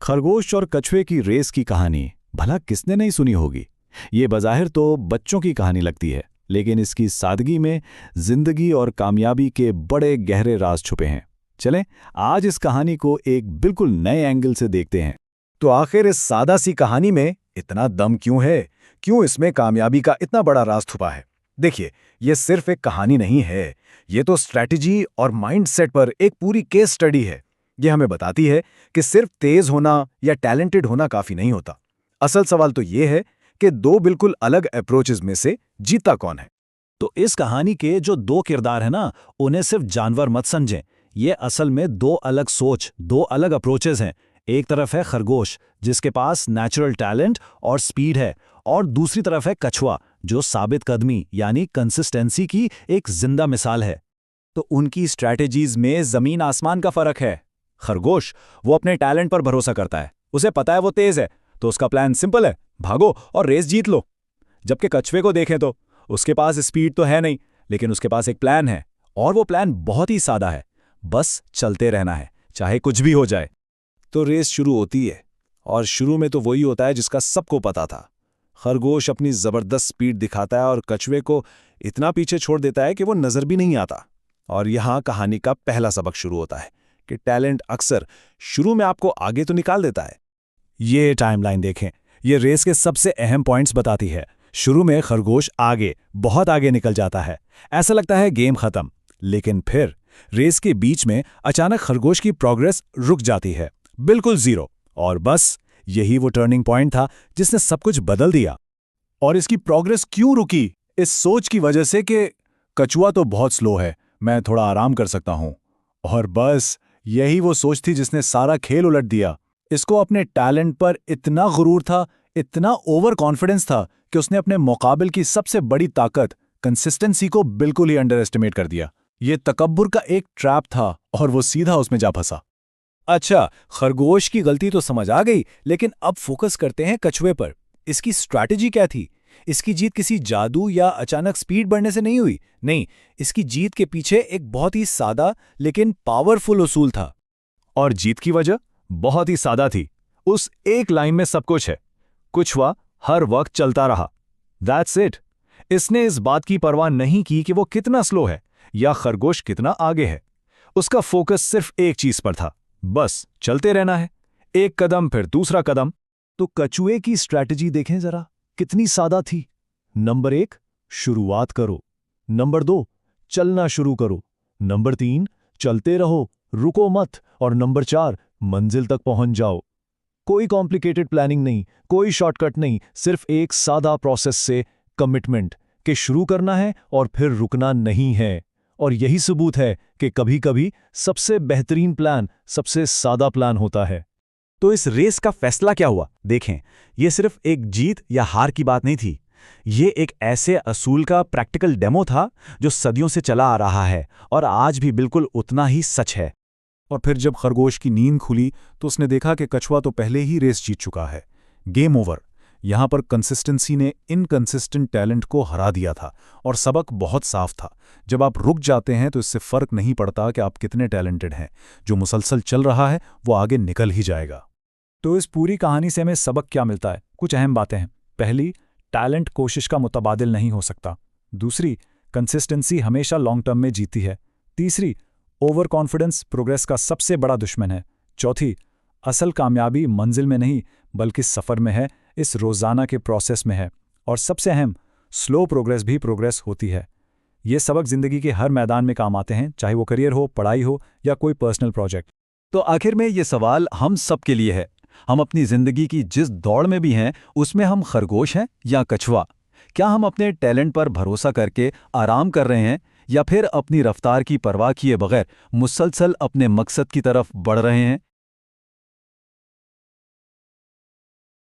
खरगोश और कछुए की रेस की कहानी भला किसने नहीं सुनी होगी। ये बज़ाहिर तो बच्चों की कहानी लगती है, लेकिन इसकी सादगी में जिंदगी और कामयाबी के बड़े गहरे राज छुपे हैं। चलें आज इस कहानी को एक बिल्कुल नए एंगल से देखते हैं। तो आखिर इस सादा सी कहानी में इतना दम क्यों है? क्यों इसमें कामयाबी का इतना बड़ा राज छुपा है? देखिए, ये सिर्फ एक कहानी नहीं है, ये तो स्ट्रैटेजी और माइंडसेट पर एक पूरी केस स्टडी है। ये हमें बताती है कि सिर्फ तेज होना या टैलेंटेड होना काफी नहीं होता। असल सवाल तो ये है कि दो बिल्कुल अलग अप्रोचेस में से जीता कौन है। तो इस कहानी के जो दो किरदार हैं ना, उन्हें सिर्फ जानवर मत समझें। ये असल में दो अलग सोच, दो अलग अप्रोचेस हैं। एक तरफ है खरगोश, जिसके पास नेचुरल टैलेंट और स्पीड है, और दूसरी तरफ है कछुआ, जो साबित कदमी यानी कंसिस्टेंसी की एक जिंदा मिसाल है। तो उनकी स्ट्रैटेजीज में जमीन आसमान का फर्क है। खरगोश वो अपने टैलेंट पर भरोसा करता है, उसे पता है वो तेज है, तो उसका प्लान सिंपल है, भागो और रेस जीत लो। जबकि कछुए को देखें तो उसके पास स्पीड तो है नहीं, लेकिन उसके पास एक प्लान है, और वो प्लान बहुत ही सादा है, बस चलते रहना है, चाहे कुछ भी हो जाए। तो रेस शुरू होती है, और शुरू में तो वही होता है जिसका सबको पता था। खरगोश अपनी जबरदस्त स्पीड दिखाता है और कछुए को इतना पीछे छोड़ देता है कि वो नजर भी नहीं आता। और यहां कहानी का पहला सबक शुरू होता है कि टैलेंट अक्सर शुरू में आपको आगे तो निकाल देता है। ये टाइमलाइन देखें, ये रेस के सबसे अहम पॉइंट्स बताती है। शुरू में खरगोश आगे, बहुत आगे निकल जाता है, ऐसा लगता है गेम खत्म। लेकिन फिर रेस के बीच में अचानक खरगोश की प्रोग्रेस रुक जाती है, बिल्कुल जीरो। और बस यही वो टर्निंग पॉइंट था जिसने सब कुछ बदल दिया। और इसकी प्रोग्रेस क्यों रुकी? इस सोच की वजह से कि कछुआ तो बहुत स्लो है, मैं थोड़ा आराम कर सकता हूं। और बस यही वो सोच थी जिसने सारा खेल उलट दिया। इसको अपने टैलेंट पर इतना गुरूर था, इतना ओवर कॉन्फिडेंस था कि उसने अपने मुकाबिल की सबसे बड़ी ताकत कंसिस्टेंसी को बिल्कुल ही अंडर एस्टिमेट कर दिया। ये तकब्बुर का एक ट्रैप था और वो सीधा उसमें जा फंसा। अच्छा, खरगोश की गलती तो समझ आ गई, लेकिन अब फोकस करते हैं कछुए पर। इसकी स्ट्रैटेजी क्या थी? इसकी जीत किसी जादू या अचानक स्पीड बढ़ने से नहीं हुई। नहीं, इसकी जीत के पीछे एक बहुत ही सादा लेकिन पावरफुल उसूल था। और जीत की वजह बहुत ही सादा थी। उस एक लाइन में सब कुछ है। कछुआ हर वक्त चलता रहा, दैट्स इट। इसने इस बात की परवाह नहीं की कि वो कितना स्लो है या खरगोश कितना आगे है। उसका फोकस सिर्फ एक चीज पर था, बस चलते रहना है, एक कदम फिर दूसरा कदम। तो कछुए की स्ट्रैटेजी देखें जरा, कितनी सादा थी। नंबर 1, शुरुआत करो। नंबर 2, चलना शुरू करो। नंबर 3, चलते रहो, रुको मत। और नंबर 4, मंजिल तक पहुंच जाओ। कोई कॉम्प्लिकेटेड प्लानिंग नहीं, कोई शॉर्टकट नहीं, सिर्फ एक सादा प्रोसेस से कमिटमेंट कि शुरू करना है और फिर रुकना नहीं है। और यही सबूत है कि कभी-कभी सबसे बेहतरीन प्लान सबसे सादा प्लान होता है। तो इस रेस का फैसला क्या हुआ? देखें, यह सिर्फ एक जीत या हार की बात नहीं थी। ये एक ऐसे असूल का प्रैक्टिकल डेमो था जो सदियों से चला आ रहा है और आज भी बिल्कुल उतना ही सच है। और फिर जब खरगोश की नींद खुली तो उसने देखा कि कछुआ तो पहले ही रेस जीत चुका है। Game over. यहां पर कंसिस्टेंसी ने इनकंसिस्टेंट टैलेंट को हरा दिया था। और सबक बहुत साफ था, जब आप रुक जाते हैं तो इससे फर्क नहीं पड़ता कि आप कितने टैलेंटेड हैं, जो मुसलसल चल रहा है वो आगे निकल ही जाएगा। तो इस पूरी कहानी से हमें सबक क्या मिलता है? कुछ अहम बातें हैं। पहली, टैलेंट कोशिश का मुतबादिल नहीं हो सकता। दूसरी, कंसिस्टेंसी हमेशा लॉन्ग टर्म में जीती है। तीसरी, ओवर कॉन्फिडेंस प्रोग्रेस का सबसे बड़ा दुश्मन है। चौथी, असल कामयाबी मंजिल में नहीं बल्कि सफ़र में है, इस रोज़ाना के प्रोसेस में है। और सबसे अहम, स्लो प्रोग्रेस भी प्रोग्रेस होती है। ये सबक ज़िंदगी के हर मैदान में काम आते हैं, चाहे वो करियर हो, पढ़ाई हो या कोई पर्सनल प्रोजेक्ट। तो आखिर में ये सवाल हम सब के लिए है। हम अपनी ज़िंदगी की जिस दौड़ में भी हैं, उसमें हम खरगोश हैं या कछुआ? क्या हम अपने टैलेंट पर भरोसा करके आराम कर रहे हैं, या फिर अपनी रफ्तार की परवाह किए बगैर मुसलसल अपने मकसद की तरफ बढ़ रहे हैं?